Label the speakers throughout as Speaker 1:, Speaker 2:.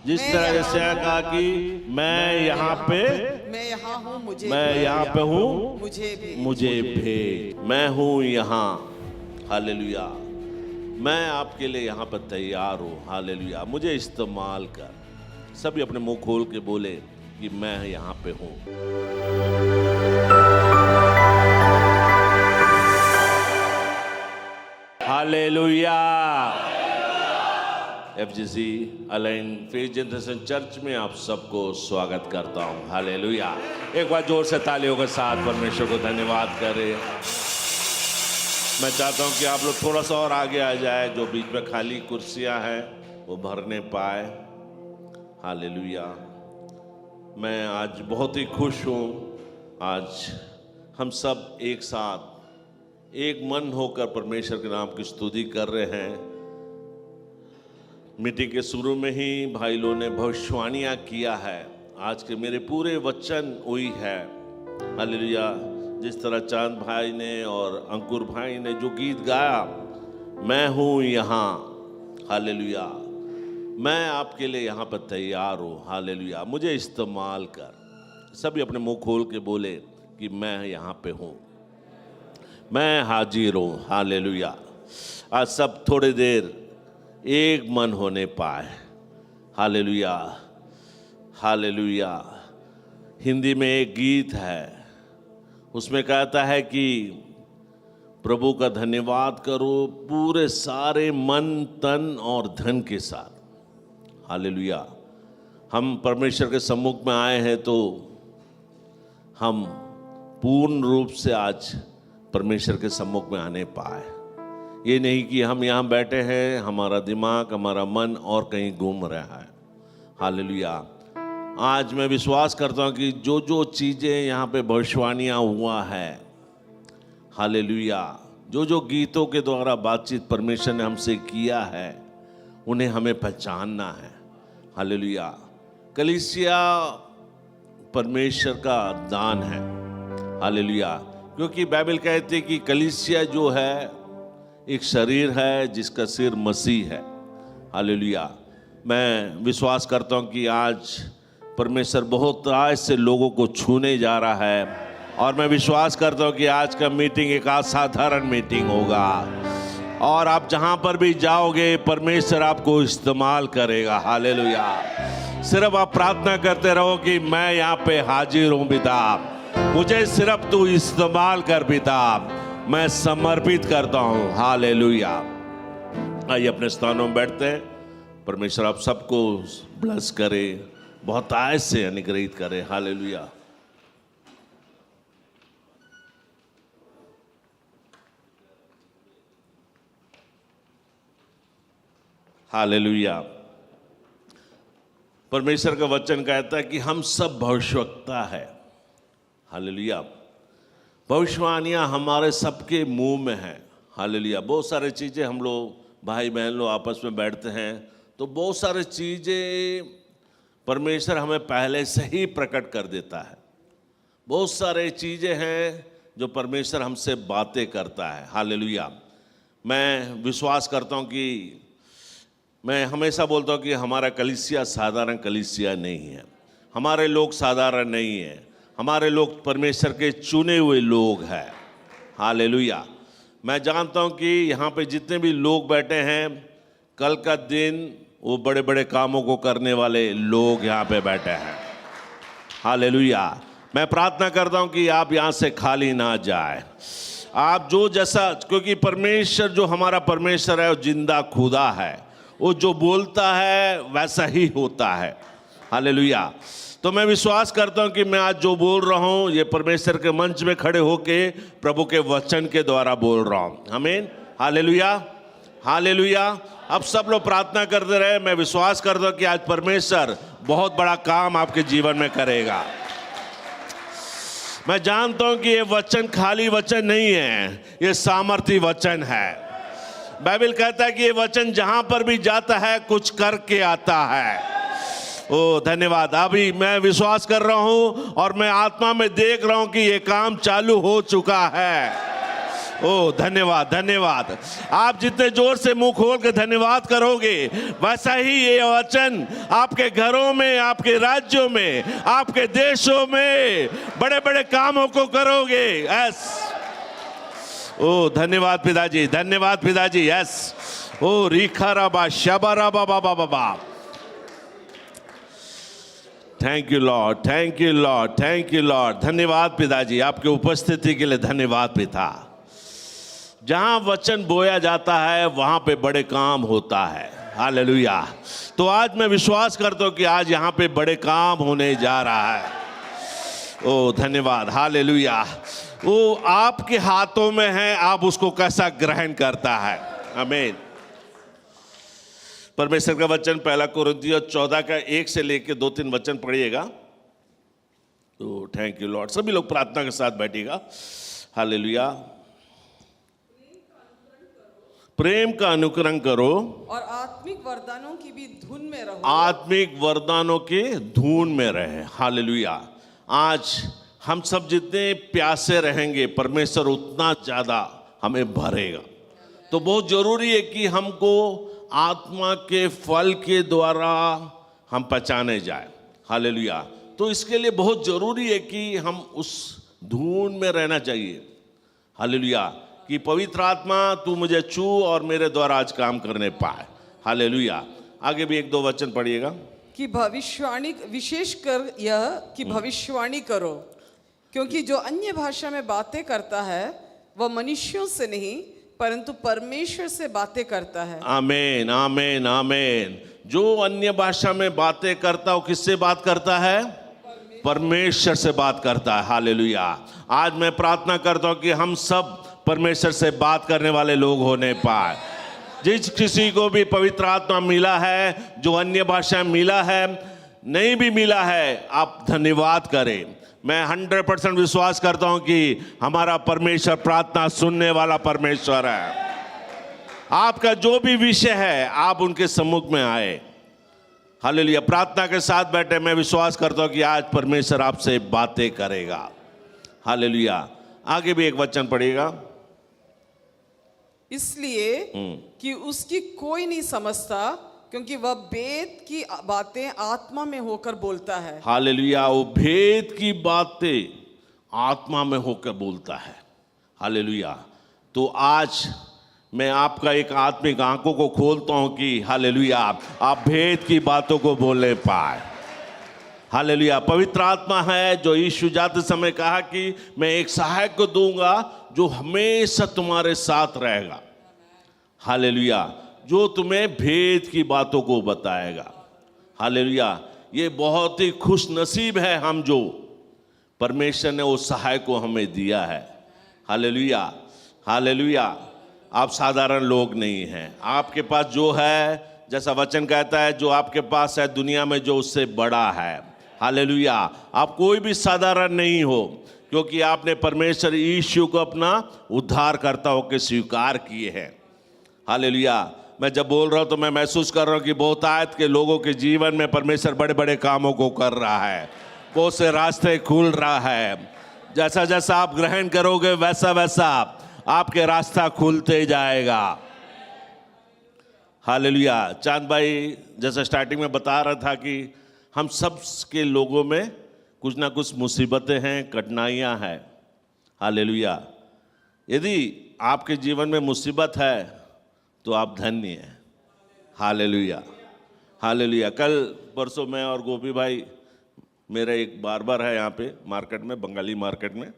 Speaker 1: जिस तरह यशायाह कहा कि मैं यहाँ पे
Speaker 2: हूँ,
Speaker 1: मुझे भेज। मैं हूँ यहाँ, हालेलुया। मैं आपके लिए यहाँ पर तैयार हूँ, हालेलुया। मुझे इस्तेमाल कर। सभी अपने मुंह खोल के बोले कि मैं यहाँ पे हूँ। Hallelujah. FGC align faith generation church में आप सबको स्वागत करता हूँ, हालेलुया। एक बार जोर से तालियों के साथ परमेश्वर को धन्यवाद करें। मैं चाहता हूँ कि आप लोग थोड़ा सा और आगे आ जाए, जो बीच में खाली कुर्सियाँ हैं वो भरने पाए, हालेलुया। मैं आज बहुत ही खुश हूँ। आज हम सब एक साथ एक मन होकर परमेश्वर के नाम की स्तुति कर रहे हैं। मीटिंग के शुरू में ही भाई लोगों ने भविष्यवाणियाँ किया है। आज के मेरे पूरे वचन वही है, हालेलुया। जिस तरह चांद भाई ने और अंकुर भाई ने जो गीत गाया, मैं हूँ यहाँ, हालेलुया। मैं आपके लिए यहाँ पर तैयार हूँ, हालेलुया। मुझे इस्तेमाल कर। सभी अपने मुंह खोल के बोले कि मैं यहाँ पे हूँ, मैं हाजिर हूँ, हालेलुया। आज सब थोड़ी देर एक मन होने पाए, हालेलुया, हालेलुया। हिंदी में एक गीत है, उसमें कहता है कि प्रभु का धन्यवाद करो पूरे सारे मन तन और धन के साथ, हालेलुया। हम परमेश्वर के सम्मुख में आए हैं तो हम पूर्ण रूप से आज परमेश्वर के सम्मुख में आने पाए। ये नहीं कि हम यहाँ बैठे हैं, हमारा दिमाग हमारा मन और कहीं घूम रहा है, हालेलुया। आज मैं विश्वास करता हूँ कि जो जो चीज़ें यहाँ पे भविष्यवाणियाँ हुआ है, हालेलुया, जो जो गीतों के द्वारा बातचीत परमेश्वर ने हमसे किया है, उन्हें हमें पहचानना है, हालेलुया। कलीसिया परमेश्वर का दान है, हालेलुया। क्योंकि बाइबल कहती है कि कलीसिया जो है एक शरीर है जिसका सिर मसीह है, हालेलुया। मैं विश्वास करता हूँ कि आज परमेश्वर बहुत राय से लोगों को छूने जा रहा है, और मैं विश्वास करता हूँ कि आज का मीटिंग एक असाधारण मीटिंग होगा, और आप जहाँ पर भी जाओगे परमेश्वर आपको इस्तेमाल करेगा, हालेलुया। सिर्फ आप प्रार्थना करते रहो कि मैं यहाँ पे हाजिर हूँ पिता, मुझे सिर्फ तू इस्तेमाल कर पिता, मैं समर्पित करता हूँ, हालेलुया। आइए अपने स्थानों में बैठते हैं। परमेश्वर आप सबको ब्लेस करे, बहुत आय से अनुग्रहित करे, हालेलुया। हालेलुया। परमेश्वर का वचन कहता है कि हम सब भविष्यवक्ता है, हालेलुया। भविष्यवाणियाँ हमारे सबके मुंह में हैं, हालेलुया। बहुत सारी चीज़ें हम लोग भाई बहन लोग आपस में बैठते हैं तो बहुत सारी चीज़ें परमेश्वर हमें पहले से ही प्रकट कर देता है। बहुत सारे चीज़ें हैं जो परमेश्वर हमसे बातें करता है, हालेलुया। मैं विश्वास करता हूँ कि मैं हमेशा बोलता हूँ कि हमारा कलीसिया साधारण कलीसिया नहीं है, हमारे लोग साधारण नहीं है, हमारे लोग परमेश्वर के चुने हुए लोग हैं, हालेलुया। मैं जानता हूं कि यहाँ पे जितने भी लोग बैठे हैं, कल का दिन वो बड़े बड़े कामों को करने वाले लोग यहाँ पे बैठे हैं, हालेलुया। मैं प्रार्थना करता हूं कि आप यहाँ से खाली ना जाए। आप जो जैसा, क्योंकि परमेश्वर जो हमारा परमेश्वर है वो जिंदा खुदा है, वो जो बोलता है वैसा ही होता है, हालेलुया। तो मैं विश्वास करता हूं कि मैं आज जो बोल रहा हूं ये परमेश्वर के मंच में खड़े होके प्रभु के वचन के द्वारा बोल रहा हूं, आमीन, हालेलुया, हालेलुया। अब सब लोग प्रार्थना करते रहे। मैं विश्वास करता हूं कि आज परमेश्वर बहुत बड़ा काम आपके जीवन में करेगा। मैं जानता हूं कि ये वचन खाली वचन नहीं है, ये सामर्थी वचन है। बाइबल कहता है कि ये वचन जहां पर भी जाता है कुछ करके आता है। ओ धन्यवाद। अभी मैं विश्वास कर रहा हूं और मैं आत्मा में देख रहा हूं कि ये काम चालू हो चुका है। ओ धन्यवाद धन्यवाद। आप जितने जोर से मुंह खोल के धन्यवाद करोगे, वैसा ही ये वचन आपके घरों में, आपके राज्यों में, आपके देशों में बड़े बड़े कामों को करोगे। यस, ओ धन्यवाद पिताजी, धन्यवाद पिताजी। यस, ओ रीखा राबा शाबा राबा बाबा बाबा। Thank you Lord, thank you Lord, thank you Lord. धन्यवाद पिताजी, आपके उपस्थिति के लिए धन्यवाद पिता। जहां वचन बोया जाता है वहां पे बड़े काम होता है। हालेलुया। तो आज मैं विश्वास करता हूं कि आज यहां पे बड़े काम होने जा रहा है। ओ धन्यवाद, हालेलुया। वो आपके हाथों में है, आप उसको कैसा ग्रहण करता है। आमीन। परमेश्वर का वचन 1 कोरिन्थियों 14 का 1 से लेके 2-3 वचन पढ़िएगा। तो थैंक यू लॉर्ड। सभी लोग प्रार्थना के साथ बैठिएगा। हालेलुया। प्रेम का अनुकरण करो
Speaker 2: और आत्मिक वरदानों की भी धुन में रहो।
Speaker 1: आत्मिक वरदानों की धुन में रहे। हालेलुया। आज हम सब जितने प्यासे रहेंगे, परमेश्वर उतना ज्यादा हमें भरेगा। तो बहुत जरूरी है कि हमको आत्मा के फल के द्वारा हम पहचाने जाए। हालेलुया। तो इसके लिए बहुत जरूरी है कि हम उस धुन में रहना चाहिए। हालेलुया। कि पवित्र आत्मा तू मुझे छू और मेरे द्वारा आज काम करने पाए। हालेलुया। आगे भी 1-2 वचन पढ़िएगा।
Speaker 2: कि भविष्यवाणी, विशेषकर यह कि भविष्यवाणी करो, क्योंकि जो अन्य भाषा में बातें करता है वह मनुष्यों से नहीं परंतु परमेश्वर से बातें करता है। आमीन, आमीन, आमीन। जो अन्य भाषा में बातें करता हो, किससे बात करता है? परमेश्वर से बात करता है। हालेलुया। आज मैं प्रार्थना करता हूं कि हम सब परमेश्वर से बात करने वाले लोग होने पाए। जिस किसी को भी पवित्र आत्मा मिला है, जो अन्य भाषा मिला है, नहीं भी मिला है, आप धन्यवाद करें। मैं 100% विश्वास करता हूं कि हमारा परमेश्वर प्रार्थना सुनने वाला परमेश्वर है। आपका जो भी विषय है, आप उनके सम्मुख में आए। हालेलुया। प्रार्थना के साथ बैठे, मैं विश्वास करता हूं कि आज परमेश्वर आपसे बातें करेगा। हालेलुया। आगे भी एक वचन पढ़िएगा। इसलिए कि उसकी कोई नहीं समझता, क्योंकि वह भेद की बातें आत्मा में होकर बोलता है। हालेलुया।
Speaker 1: वो भेद की बातें आत्मा में होकर बोलता है। हालेलुया। तो आज मैं आपका एक आत्मिक आंखों को खोलता हूं कि हालेलुया आप भेद की बातों को बोलने पाए। हालेलुया। पवित्र आत्मा है जो यीशु जाते समय कहा कि मैं एक सहायक को दूंगा जो हमेशा तुम्हारे साथ रहेगा। हालेलुया। जो तुम्हें भेद की बातों को बताएगा। हालेलुया। ये बहुत ही खुश नसीब है हम जो परमेश्वर ने उस सहायक को हमें दिया है। हालेलुया। हालेलुया। आप साधारण लोग नहीं हैं। आपके पास जो है, जैसा वचन कहता है, जो आपके पास है दुनिया में जो उससे बड़ा है। हालेलुया। आप कोई भी साधारण नहीं हो, क्योंकि आपने परमेश्वर यीशु को अपना उद्धारकर्ता होकर स्वीकार किए हैं। हालेलुया। मैं जब बोल रहा हूं तो मैं महसूस कर रहा हूं कि बहुतायत के लोगों के जीवन में परमेश्वर बड़े बड़े कामों को कर रहा है। बहुत से रास्ते खुल रहा है। जैसा जैसा आप ग्रहण करोगे वैसा वैसा आपके रास्ता खुलते जाएगा। हालेलुया। चांद भाई जैसा स्टार्टिंग में बता रहा था कि हम सब के लोगों में कुछ ना कुछ मुसीबतें हैं, कठिनाइयां हैं। हालेलुया। यदि आपके जीवन में मुसीबत है तो आप धन्य हैं। हालेलुया। हालेलुया। कल परसों मैं और गोपी भाई, मेरा एक बार्बर है यहाँ पे मार्केट में, बंगाली मार्केट में,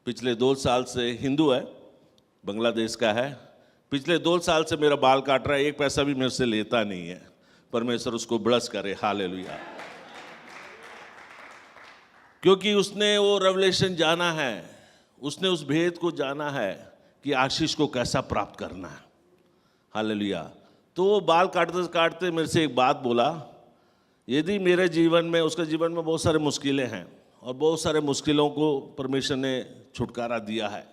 Speaker 1: पिछले 2 साल से हिंदू है, बांग्लादेश का है। पिछले 2 साल से मेरा बाल काट रहा है, 1 पैसा भी मेरे से लेता नहीं है। परमेश्वर उसको ब्लेस करे। हालेलुया। क्योंकि उसने वो रेवलेशन जाना है, उसने उस भेद को जाना है कि आशीष को कैसा प्राप्त करना है। हालेलुया। तो वो बाल काटते काटते मेरे से एक बात बोला, यदि मेरे जीवन में, उसके जीवन में बहुत सारे मुश्किलें हैं और बहुत सारे मुश्किलों को परमेश्वर ने छुटकारा दिया है।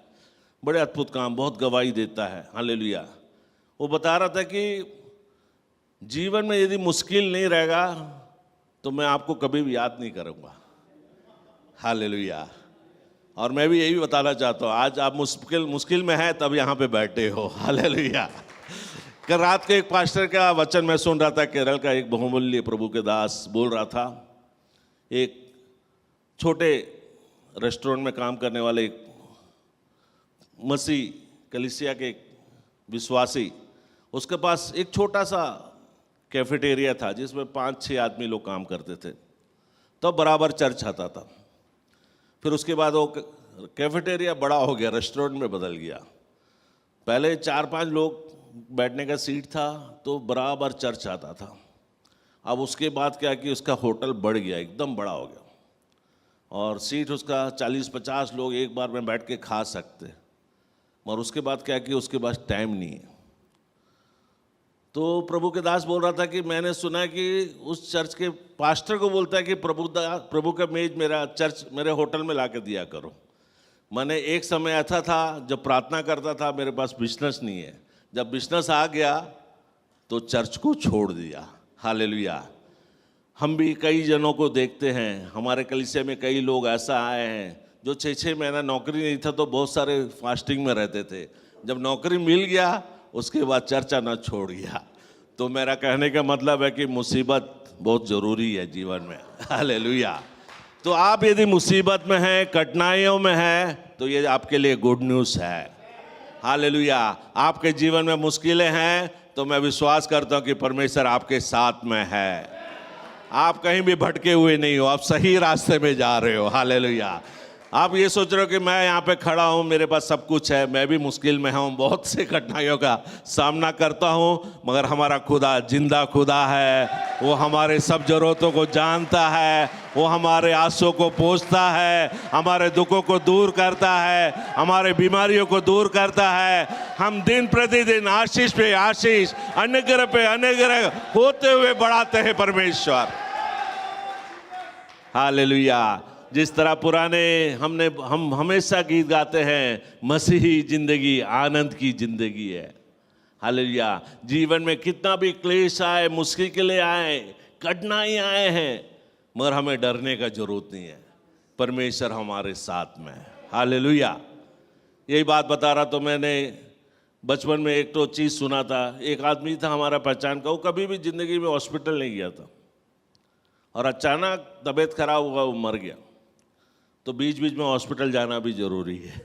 Speaker 1: बड़े अद्भुत काम, बहुत गवाही देता है। हालेलुया। वो बता रहा था कि जीवन में यदि मुश्किल नहीं रहेगा तो मैं आपको कभी भी याद नहीं करूँगा। हालेलुया। और मैं भी यही बताना चाहता हूँ, आज आप मुश्किल में हैं तब यहाँ पे बैठे हो। हालेलुया। कल रात के एक पास्टर का वचन मैं सुन रहा था, केरल का एक बहुमूल्य प्रभु के दास बोल रहा था। एक छोटे रेस्टोरेंट में काम करने वाले एक मसीह कलीसिया के एक विश्वासी, उसके पास एक छोटा सा कैफेटेरिया था जिसमें 5-6 आदमी लोग काम करते थे। तब बराबर चर्च आता था। फिर उसके बाद वो कैफेटेरिया बड़ा हो गया, रेस्टोरेंट में बदल गया। पहले 4-5 लोग बैठने का सीट था तो बराबर चर्च आता था। अब उसके बाद क्या कि उसका होटल बढ़ गया, एकदम बड़ा हो गया, और सीट उसका 40-50 लोग एक बार में बैठ के खा सकते। और उसके बाद क्या कि उसके पास टाइम नहीं है। तो प्रभु के दास बोल रहा था कि मैंने सुना कि उस चर्च के पास्टर को बोलता है कि प्रभु का मेज मेरा चर्च मेरे होटल में ला के दिया करो। मैंने एक समय ऐसा था जब प्रार्थना करता था, मेरे पास बिजनेस नहीं है। जब बिजनेस आ गया तो चर्च को छोड़ दिया। हालेलुया। हम भी कई जनों को देखते हैं, हमारे कलीसिया में कई लोग ऐसा आए हैं जो 6-6 महीना नौकरी नहीं था तो बहुत सारे फास्टिंग में रहते थे। जब नौकरी मिल गया उसके बाद चर्च आना छोड़ गया। तो मेरा कहने का मतलब है कि मुसीबत बहुत ज़रूरी है जीवन में। हालेलुया। तो आप यदि मुसीबत में हैं, कठिनाइयों में हैं, तो ये आपके लिए गुड न्यूज़ है। हालेलुया। आपके जीवन में मुश्किलें हैं तो मैं विश्वास करता हूँ कि परमेश्वर आपके साथ में है। आप कहीं भी भटके हुए नहीं हो, आप सही रास्ते में जा रहे हो। हालेलुया। आप ये सोच रहे हो कि मैं यहाँ पे खड़ा हूँ, मेरे पास सब कुछ है, मैं भी मुश्किल में हूँ, बहुत से कठिनाइयों का सामना करता हूँ, मगर हमारा खुदा जिंदा खुदा है। वो हमारे सब ज़रूरतों को जानता है, वो हमारे आंसुओं को पोंछता है, हमारे दुखों को दूर करता है, हमारे बीमारियों को दूर करता है। हम दिन प्रतिदिन आशीष पे आशीष, अनुग्रह पे अनुग्रह होते हुए बढ़ाते हैं परमेश्वर। हालेलुया। जिस तरह पुराने हम हमेशा गीत गाते हैं, मसीही जिंदगी आनंद की जिंदगी है। हालेलुया। जीवन में कितना भी क्लेश आए, मुश्किलें आए, कठिनाई आए हैं, मगर हमें डरने का जरूरत नहीं है। परमेश्वर हमारे साथ में है। हालेलुया। यही बात बता रहा तो मैंने बचपन में एक तो चीज़ सुना था। एक आदमी था हमारा पहचान का, वो कभी भी जिंदगी में हॉस्पिटल नहीं गया था, और अचानक तबीयत खराब हुआ, वो मर गया। तो बीच बीच में हॉस्पिटल जाना भी जरूरी है।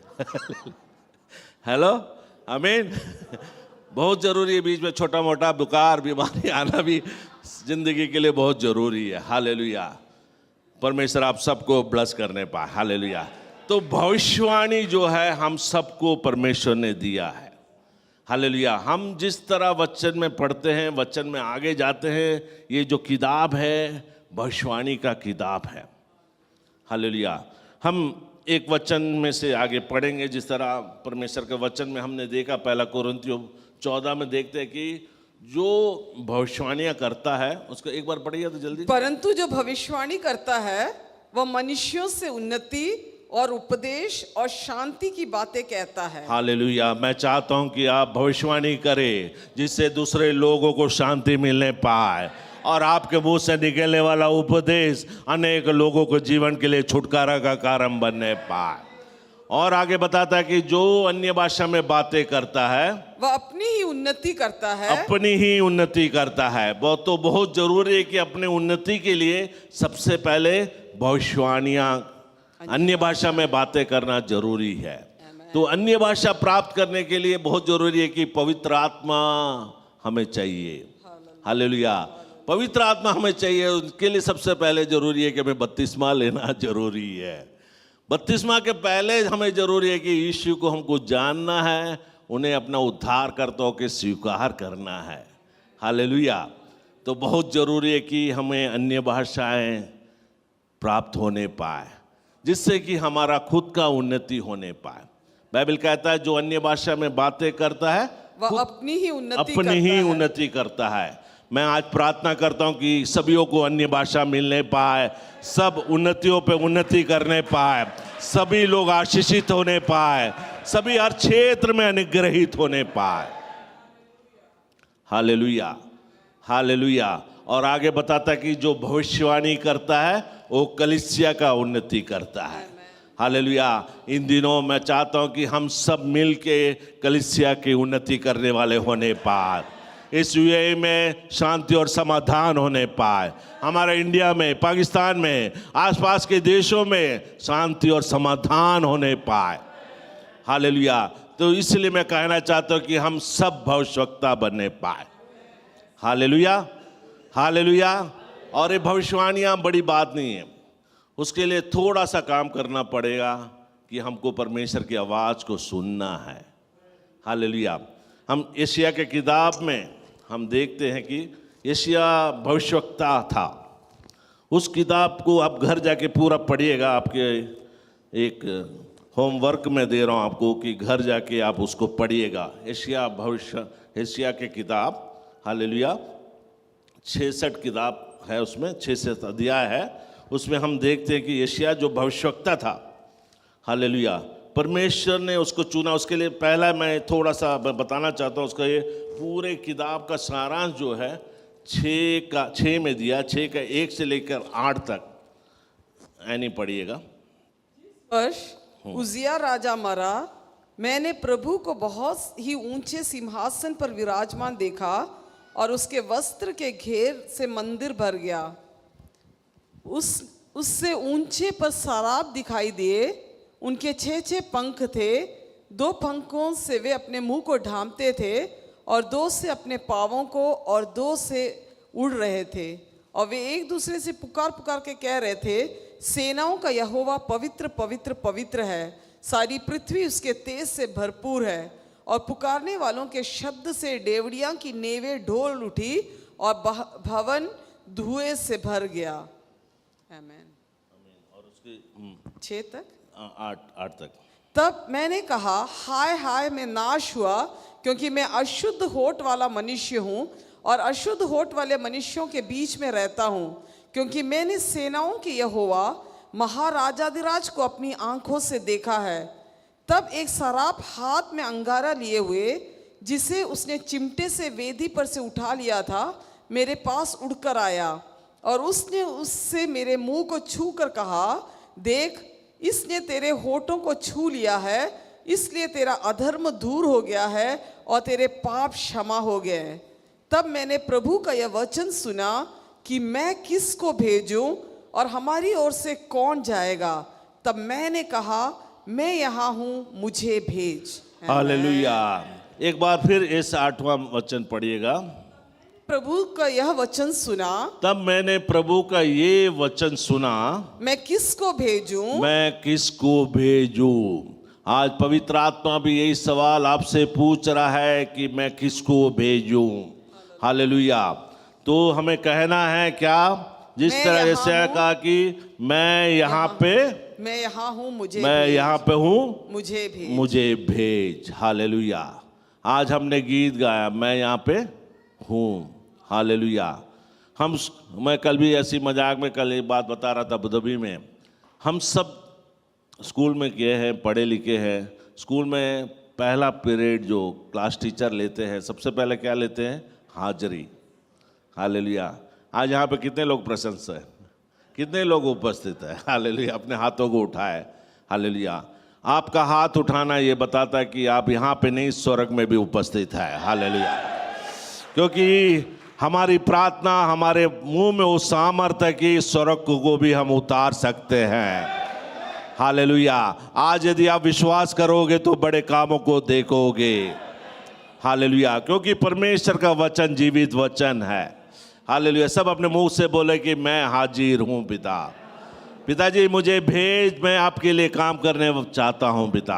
Speaker 1: हेलो, आमीन। बहुत जरूरी है, बीच में छोटा मोटा बुखार बीमारी आना भी जिंदगी के लिए बहुत जरूरी है। हालेलुया। परमेश्वर आप सबको ब्लेस करने पाए। हालेलुया। तो भविष्यवाणी जो है हम सबको परमेश्वर ने दिया है। हालेलुया। हम जिस तरह वचन में पढ़ते हैं, वचन में आगे जाते हैं, ये जो किताब है भविष्यवाणी का किताब है। हालेलुया। हम एक वचन में से आगे पढ़ेंगे। जिस तरह परमेश्वर के वचन में हमने देखा, 1 कोरिन्थियों 14 में देखते हैं कि जो भविष्यवाणियां करता है, उसको एक बार पढ़िए तो जल्दी।
Speaker 2: परंतु जो भविष्यवाणी करता है वह मनुष्यों से उन्नति और उपदेश और शांति की बातें कहता है।
Speaker 1: हालेलुया। मैं चाहता हूं कि आप भविष्यवाणी करें जिससे दूसरे लोगों को शांति मिलने पाए, और आपके मुंह से निकलने वाला उपदेश अनेक लोगों को जीवन के लिए छुटकारा का कारण बनने पाए। और आगे बताता है कि जो अन्य भाषा में बातें करता है
Speaker 2: वह अपनी ही उन्नति करता है।
Speaker 1: अपनी ही उन्नति करता है। तो बहुत जरूरी है कि अपने उन्नति के लिए सबसे पहले भविष्यवाणियां, अन्य भाषा में बातें करना जरूरी है। तो अन्य भाषा प्राप्त करने के लिए बहुत जरूरी है कि पवित्र आत्मा हमें चाहिए। हालेलुया। पवित्र आत्मा हमें चाहिए। उसके लिए सबसे पहले जरूरी है कि हमें बपतिस्मा लेना जरूरी है। बपतिस्मा के पहले हमें जरूरी है कि यीशु को हमको जानना है, उन्हें अपना उद्धार करता होकर स्वीकार करना है। हालेलुया। तो बहुत जरूरी है कि हमें अन्य भाषाएं प्राप्त होने पाए, जिससे कि हमारा खुद का उन्नति होने पाए। बाइबल कहता है जो अन्य भाषा में बातें करता है
Speaker 2: वह अपनी ही उन्नति
Speaker 1: करता है। मैं आज प्रार्थना करता हूं कि सभीयों को अन्य भाषा मिलने पाए, सब उन्नतियों पे उन्नति करने पाए, सभी लोग आशीषित होने पाए, सभी हर क्षेत्र में अनुग्रहित होने पाए। हालेलुया। हालेलुया। और आगे बताता है कि जो भविष्यवाणी करता है वो कलीसिया का उन्नति करता है। हालेलुया। इन दिनों मैं चाहता हूं कि हम सब मिल के कलीसिया की उन्नति करने वाले होने पाए, इस यूएई में शांति और समाधान होने पाए, हमारे इंडिया में, पाकिस्तान में, आसपास के देशों में शांति और समाधान होने पाए। हालेलुया। तो इसलिए मैं कहना चाहता हूं कि हम सब भविष्यवक्ता बनने पाए। Hallelujah, hallelujah. और ये भविष्यवाणियां बड़ी बात नहीं है, उसके लिए थोड़ा सा काम करना पड़ेगा कि हमको परमेश्वर की आवाज़ को सुनना है। हालेलुया। हम यशायाह के किताब में हम देखते हैं कि यशायाह भविष्यवक्ता था। उस किताब को आप घर जाके पूरा पढ़िएगा, आपके एक होमवर्क में दे रहा हूँ आपको कि घर जाके आप उसको पढ़िएगा। यशायाह के किताब, हालेलुया, 66 किताब है, उसमें 66 अध्याय है। उसमें हम देखते हैं कि यशायाह जो भविष्यवक्ता था, हालेलुया, परमेश्वर ने उसको चुना। उसके लिए पहला मैं थोड़ा सा बताना चाहता हूँ, उसका ये पूरे किताब का सारांश जो है 6 में दिया, 6 का 1 से लेकर 8 तक, ऐनी पढ़िएगा।
Speaker 2: वर्ष उजिया राजा मरा, मैंने प्रभु को बहुत ही ऊंचे सिंहासन पर विराजमान देखा और उसके वस्त्र के घेर से मंदिर भर गया। उससे ऊंचे पर सराब दिखाई दिए, उनके 6 पंख थे, 2 पंखों से वे अपने मुंह को ढांपते थे और 2 से अपने पाँवों को और 2 से उड़ रहे थे। और वे एक दूसरे से पुकार पुकार के कह रहे थे, सेनाओं का यहोवा पवित्र पवित्र पवित्र है, सारी पृथ्वी उसके तेज से भरपूर है। और पुकारने वालों के शब्द से डेवड़ियां की नेवें ढोल उठी और भवन धुएं से भर गया। आमीन।
Speaker 1: और उसके
Speaker 2: 6 तक,
Speaker 1: 8 तक।
Speaker 2: तब मैंने कहा, हाय हाय, मैं नाश हुआ, क्योंकि मैं अशुद्ध होठ वाला मनुष्य हूँ और अशुद्ध होठ वाले मनुष्यों के बीच में रहता हूँ, क्योंकि मैंने सेनाओं के यहोवा महाराजाधिराज को अपनी आंखों से देखा है। तब एक सराप हाथ में अंगारा लिए हुए, जिसे उसने चिमटे से वेदी पर से उठा लिया था, मेरे पास उड़कर आया और उसने उससे मेरे मुंह को छू कर कहा, देख, इसने तेरे होठों को छू लिया है, इसलिए तेरा अधर्म दूर हो गया है और तेरे पाप क्षमा हो गए। तब मैंने प्रभु का यह वचन सुना कि मैं किसको भेजूं और हमारी ओर से कौन जाएगा। तब मैंने कहा, मैं यहाँ हूँ, मुझे भेज।
Speaker 1: हालेलुया। एक बार फिर इस 8वां वचन पढ़िएगा।
Speaker 2: प्रभु का यह वचन सुना,
Speaker 1: तब मैंने प्रभु का ये वचन सुना,
Speaker 2: मैं किसको भेजूं,
Speaker 1: मैं किसको भेजूं। आज पवित्र आत्मा भी यही सवाल आपसे पूछ रहा है कि मैं किसको भेजूं। हालेलुया। तो हमें कहना है क्या, जिस तरह यशायाह कहा कि मैं यहाँ पे,
Speaker 2: मैं यहाँ हूँ, मुझे
Speaker 1: मैं यहाँ पे हूँ,
Speaker 2: मुझे भेज,
Speaker 1: मुझे भेज। हालेलुया। आज हमने गीत गाया, मैं यहाँ पे हूँ। हालेलुया। मैं कल भी ऐसी मजाक में कल एक बात बता रहा था अबू धाबी में, हम सब स्कूल में किए हैं, पढ़े लिखे हैं। स्कूल में पहला पीरियड जो क्लास टीचर लेते हैं, सबसे पहले क्या लेते हैं, हाजिरी। हालेलुया। आज यहाँ पे कितने लोग प्रशंसा है, कितने लोग उपस्थित है। हालेलुया। अपने हाथों को उठाए। हालेलुया। आपका हाथ उठाना ये बताता है कि आप यहाँ पे नहीं, स्वर्ग में भी उपस्थित है। हालेलुया। क्योंकि हमारी प्रार्थना, हमारे मुंह में वो सामर्थ्य है कि स्वर्ग को भी हम उतार सकते हैं। हालेलुया। आज यदि आप विश्वास करोगे तो बड़े कामों को देखोगे। हालेलुया। क्योंकि परमेश्वर का वचन जीवित वचन है। हालेलुया। सब अपने मुंह से बोले कि मैं हाजिर हूँ पिता। पिताजी मुझे भेज, मैं आपके लिए काम करने चाहता हूँ पिता।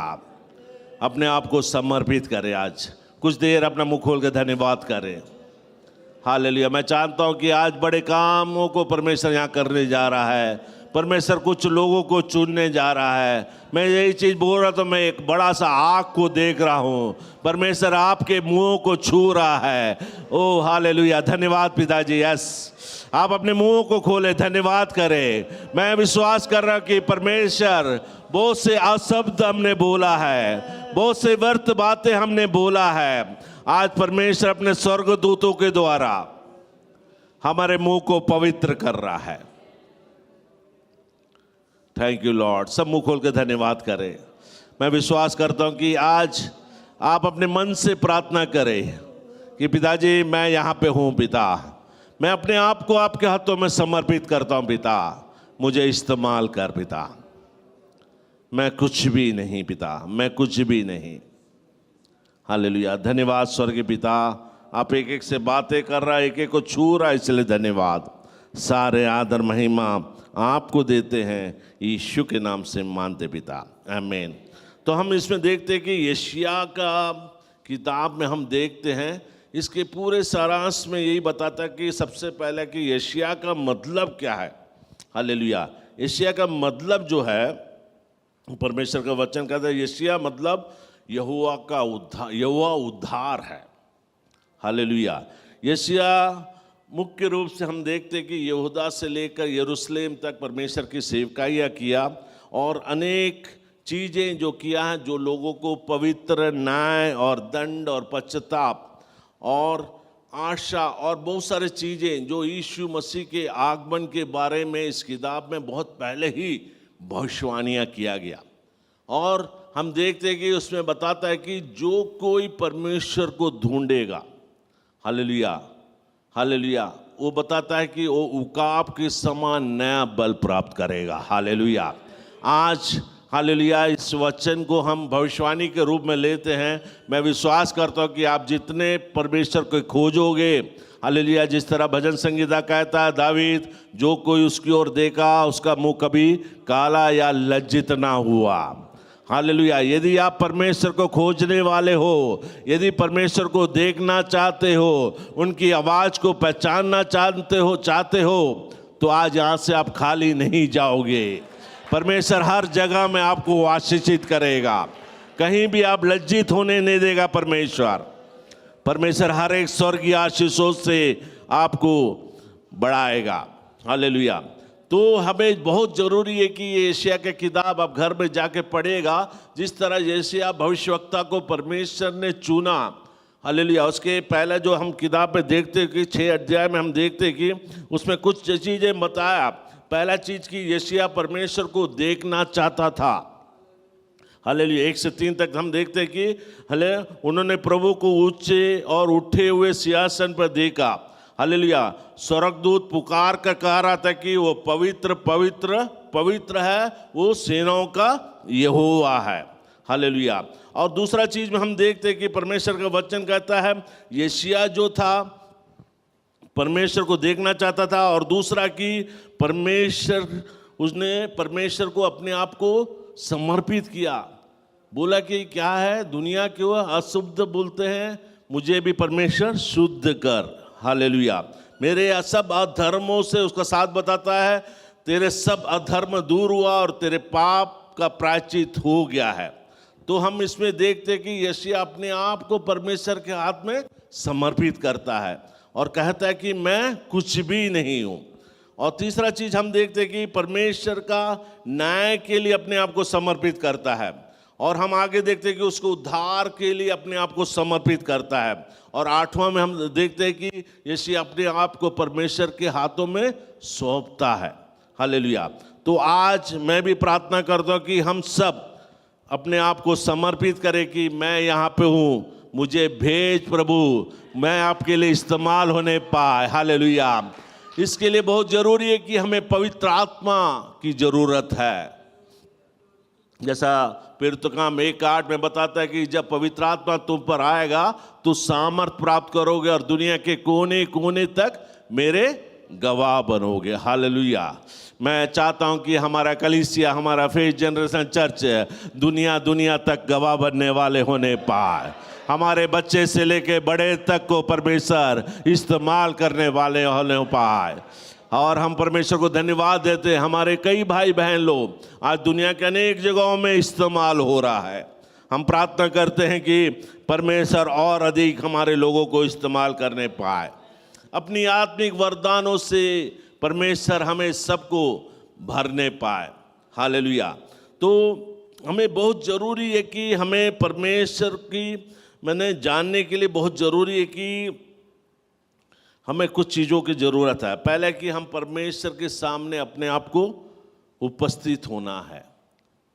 Speaker 1: अपने आप को समर्पित करें। आज कुछ देर अपना मुंह खोल के धन्यवाद करें। हालेलुया। मैं जानता हूँ कि आज बड़े कामों को परमेश्वर यहाँ करने जा रहा है। परमेश्वर कुछ लोगों को चुनने जा रहा है। मैं यही चीज़ बोल रहा तो मैं एक बड़ा सा आग को देख रहा हूँ। परमेश्वर आपके मुंह को छू रहा है। ओ हालेलुया। धन्यवाद पिताजी। यस, आप अपने मुंह को खोले, धन्यवाद करें। मैं विश्वास कर रहा हूँ कि परमेश्वर, बहुत से अशब्द हमने बोला है, बहुत से व्यर्थ बातें हमने बोला है। आज परमेश्वर अपने स्वर्गदूतों के द्वारा हमारे मुंह को पवित्र कर रहा है। Thank you Lord. सब मुंह खोल के धन्यवाद करें। मैं विश्वास करता हूं कि आज आप अपने मन से प्रार्थना करें कि पिताजी मैं यहाँ पे हूँ पिता, मैं अपने आप को आपके हाथों में समर्पित करता हूँ पिता, मुझे इस्तेमाल कर पिता, मैं कुछ भी नहीं पिता, मैं कुछ भी नहीं। हालेलुया। धन्यवाद स्वर्गीय पिता, आप एक एक से बातें कर रहा है, एक एक को छू रहा है, इसलिए धन्यवाद। सारे आदर महिमा आपको देते हैं, यीशु के नाम से मानते पिता, आमीन। तो हम इसमें देखते हैं कि यशायाह का किताब में हम देखते हैं, इसके पूरे सारांश में यही बताता है कि सबसे पहले कि यशायाह का मतलब क्या है। हालेलुया। यशायाह का मतलब जो है, परमेश्वर का वचन कहता है यशायाह मतलब यहोवा का उद्धार, यहोवा उद्धार है। हालेलुया। यशायाह मुख्य रूप से हम देखते हैं कि यहूदा से लेकर यरूशलेम तक परमेश्वर की सेवकाइयाँ किया और अनेक चीज़ें जो किया है, जो लोगों को पवित्र, न्याय और दंड और पश्चाताप और आशा और बहुत सारी चीज़ें जो यीशु मसीह के आगमन के बारे में इस किताब में बहुत पहले ही भविष्यवाणियाँ किया गया। और हम देखते हैं कि उसमें बताता है कि जो कोई परमेश्वर को ढूंढेगा, हालेलुया हालेलुया, वो बताता है कि वो उकाब के समान नया बल प्राप्त करेगा। हालेलुया। आज हालेलुया इस वचन को हम भविष्यवाणी के रूप में लेते हैं। मैं विश्वास करता हूँ कि आप जितने परमेश्वर को खोजोगे, हालेलुया, जिस तरह भजन संगीता कहता है दावीद, जो कोई उसकी ओर देखा उसका मुंह कभी काला या लज्जित ना हुआ। हालेलुया। यदि आप परमेश्वर को खोजने वाले हो, यदि परमेश्वर को देखना चाहते हो, उनकी आवाज़ को पहचानना चाहते हो तो आज यहाँ से आप खाली नहीं जाओगे। परमेश्वर हर जगह में आपको आशीषित करेगा, कहीं भी आप लज्जित होने नहीं देगा। परमेश्वर हर एक स्वर्गीय आशीषों से आपको बढ़ाएगा। हालेलुया। तो हमें बहुत ज़रूरी है कि ये यशायाह की किताब आप घर में जाके पढ़ेगा। जिस तरह यशायाह भविष्यवक्ता को परमेश्वर ने चुना, हालेलुया, उसके पहले जो हम किताब में देखते हैं कि 6 अध्याय में हम देखते हैं कि उसमें कुछ चीज़ें बताया। पहला चीज़ कि यशायाह परमेश्वर को देखना चाहता था। हालेलुया। 1 से 3 तक हम देखते हैं कि उन्होंने प्रभु को ऊंचे और उठे हुए सिंहासन पर देखा। हालेलुया। स्वर्गदूत पुकार कर कह रहा था कि वो पवित्र पवित्र पवित्र है, वो सेनाओं का यहोवा है। हालेलुया। और दूसरा चीज में हम देखते हैं कि परमेश्वर का वचन कहता है यशायाह जो था परमेश्वर को देखना चाहता था, और दूसरा कि उसने परमेश्वर को अपने आप को समर्पित किया। बोला कि क्या है, दुनिया क्यों अशुद्ध बोलते हैं, मुझे भी परमेश्वर शुद्ध कर। हालेलुया। मेरे सब अधर्मों से, उसका साथ बताता है, तेरे सब अधर्म दूर हुआ और तेरे पाप का प्रायश्चित हो गया है। तो हम इसमें देखते हैं कि यशायाह अपने आप को परमेश्वर के हाथ में समर्पित करता है और कहता है कि मैं कुछ भी नहीं हूँ। और तीसरा चीज हम देखते हैं कि परमेश्वर का न्याय के लिए अपने आप को समर्पित करता है, और हम आगे देखते हैं कि उसको उद्धार के लिए अपने आप को समर्पित करता है। और 8वां में हम देखते हैं कि यशायाह अपने आप को परमेश्वर के हाथों में सौंपता है। हालेलुया। तो आज मैं भी प्रार्थना करता हूँ कि हम सब अपने आप को समर्पित करें कि मैं यहाँ पे हूँ, मुझे भेज प्रभु, मैं आपके लिए इस्तेमाल होने पाए। हालेलुया। इसके लिए बहुत ज़रूरी है कि हमें पवित्र आत्मा की ज़रूरत है। जैसा प्रेरितों 1:8 में बताता है कि जब पवित्र आत्मा तुम पर आएगा तो सामर्थ प्राप्त करोगे और दुनिया के कोने कोने तक मेरे गवाह बनोगे। हालेलुया। मैं चाहता हूं कि हमारा कलीसिया, हमारा फेथ जनरेशन चर्च दुनिया तक गवाह बनने वाले होने पाए। हमारे बच्चे से लेके बड़े तक को परमेश्वर इस्तेमाल करने वाले होने पाए। और हम परमेश्वर को धन्यवाद देते हैं, हमारे कई भाई बहन लोग आज दुनिया के अनेक जगहों में इस्तेमाल हो रहा है। हम प्रार्थना करते हैं कि परमेश्वर और अधिक हमारे लोगों को इस्तेमाल करने पाए। अपनी आत्मिक वरदानों से परमेश्वर हमें सबको भरने पाए। हालेलुया। तो हमें बहुत ज़रूरी है कि हमें परमेश्वर की जानने के लिए बहुत ज़रूरी है कि हमें कुछ चीज़ों की ज़रूरत है। पहले कि हम परमेश्वर के सामने अपने आप को उपस्थित होना है।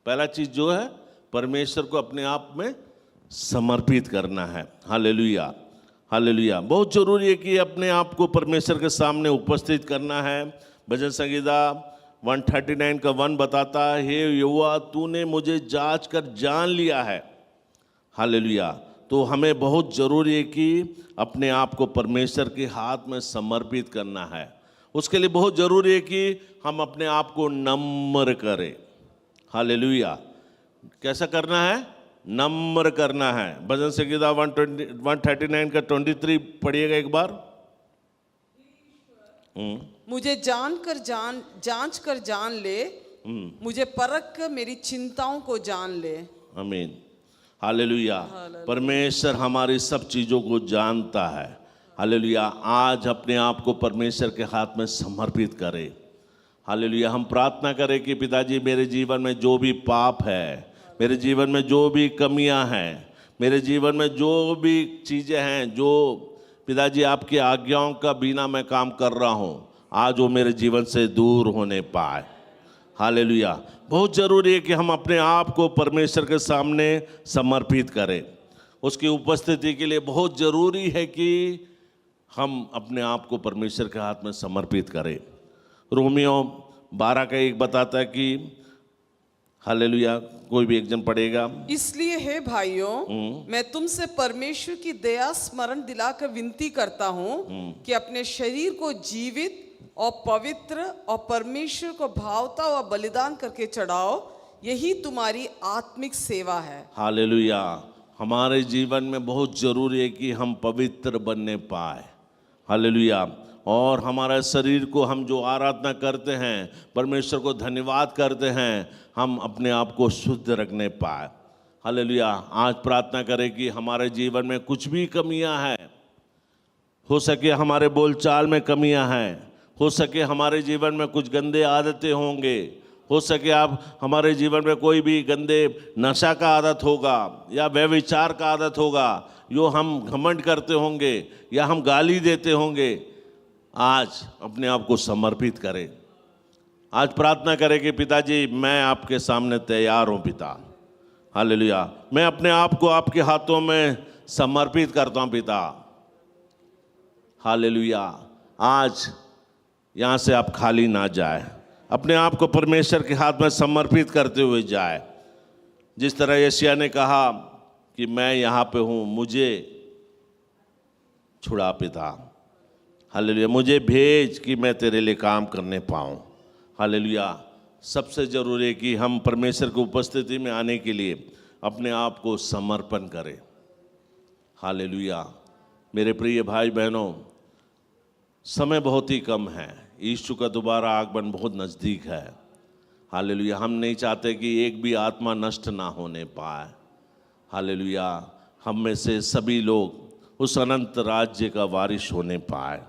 Speaker 1: पहला चीज जो है, परमेश्वर को अपने आप में समर्पित करना है। Hallelujah, hallelujah. बहुत जरूरी है कि अपने आप को परमेश्वर के सामने उपस्थित करना है। भजन संगीता 139 का 1 बताता है, हे यहोवा तूने मुझे जांच कर जान लिया है। हालेलुया। तो हमें बहुत जरूरी है कि अपने आप को परमेश्वर के हाथ में समर्पित करना है। उसके लिए बहुत जरूरी है कि हम अपने आप को नम्र करें। हालेलुया। कैसा करना है? नम्र करना है। भजन संगीता 139 का 23 पढ़िएगा एक बार।
Speaker 2: मुझे जांच कर जान ले, मुझे परख कर मेरी चिंताओं को जान ले।
Speaker 1: आमीन, हालेलुया। परमेश्वर हमारी सब चीज़ों को जानता है। हालेलुया। आज अपने आप को परमेश्वर के हाथ में समर्पित करें। हालेलुया। हम प्रार्थना करें कि पिताजी मेरे जीवन में जो भी पाप है, मेरे जीवन में जो भी कमियां हैं, मेरे जीवन में जो भी चीज़ें हैं जो पिताजी आपकी आज्ञाओं का बिना मैं काम कर रहा हूँ, आज वो मेरे जीवन से दूर होने पाए। हालेलुया। बहुत ज़रूरी है कि हम अपने आप को परमेश्वर के सामने समर्पित करें। उसकी उपस्थिति के लिए बहुत ज़रूरी है कि हम अपने आप को परमेश्वर के हाथ में समर्पित करें। रोमियो 12 का 1 बताता है कि हालेलुया, कोई भी एक जन पढ़ेगा।
Speaker 2: इसलिए हे भाइयों, मैं तुमसे परमेश्वर की दया स्मरण दिलाकर विनती करता हूँ कि अपने शरीर को जीवित और पवित्र और परमेश्वर को भावता हुआ बलिदान करके चढ़ाओ, यही तुम्हारी आत्मिक सेवा है।
Speaker 1: हालेलुया। हमारे जीवन में बहुत जरूरी है कि हम पवित्र बनने पाए। हालेलुया। और हमारे शरीर को हम जो आराधना करते हैं, परमेश्वर को धन्यवाद करते हैं, हम अपने आप को शुद्ध रखने पाए। हालेलुया। आज प्रार्थना करें कि हमारे जीवन में कुछ भी कमियां हैं, हो सके हमारे बोलचाल में कमियां हैं, हो सके हमारे जीवन में कुछ गंदे आदतें होंगे, हो सके आप हमारे जीवन में कोई भी गंदे नशा का आदत होगा या व्यभिचार का आदत होगा, जो हम घमंड करते होंगे या हम गाली देते होंगे, आज अपने आप को समर्पित करें। आज प्रार्थना करें कि पिताजी मैं आपके सामने तैयार हूँ पिता। हालेलुया। मैं अपने आप को आपके हाथों में समर्पित करता हूँ पिता। हालेलुया। आज यहाँ से आप खाली ना जाए, अपने आप को परमेश्वर के हाथ में समर्पित करते हुए जाए। जिस तरह यशायाह ने कहा कि मैं यहाँ पे हूँ, मुझे छुड़ा पिता। हालेलुया। मुझे भेज कि मैं तेरे लिए काम करने पाऊँ। हालेलुया। सबसे ज़रूरी है कि हम परमेश्वर की उपस्थिति में आने के लिए अपने आप को समर्पण करें। हालेलुया। मेरे प्रिय भाई बहनों, समय बहुत ही कम है। यीशु का दोबारा आगमन बहुत नज़दीक है। हालेलुया। हम नहीं चाहते कि एक भी आत्मा नष्ट ना होने पाए। हालेलुया। हम में से सभी लोग उस अनंत राज्य का वारिस होने पाए।